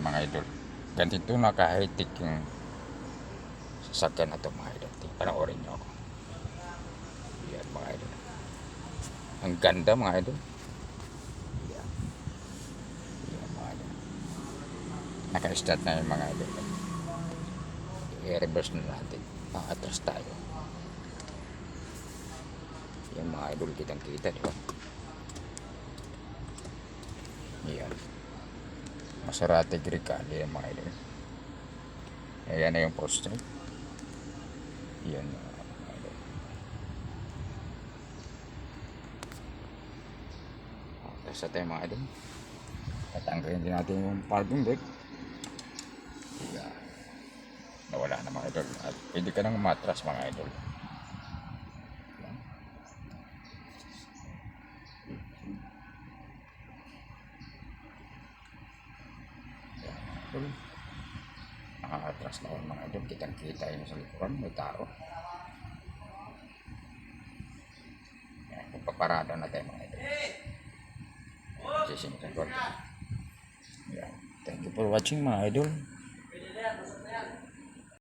mga idol. Ganito na ka-high-tech yung sasakyan na ito mga idol. Panoorin nyo ako. Yan mga idol. Ang ganda mga idol. Yan. Yan mga idol. Naka-start na yung mga idol. I-reverse na natin. Atras tayo. Yan mga idol, kitang kita diba? Yan. Maserati Grecale yan mga idol. Ayan na yung poster. Yan mga idol. Atras na tayo mga idol. Tatanggalin din natin yung parking brake. Yan. Nawala na mga idol. At pwede ka nang matras mga idol. Nakakatras na yung mga idol. Kitang kita yung sa likuran. May tao. Yan. Pagpaparada na tayo mga idol. Sisingin ko. Yan. Thank you for watching mga idol.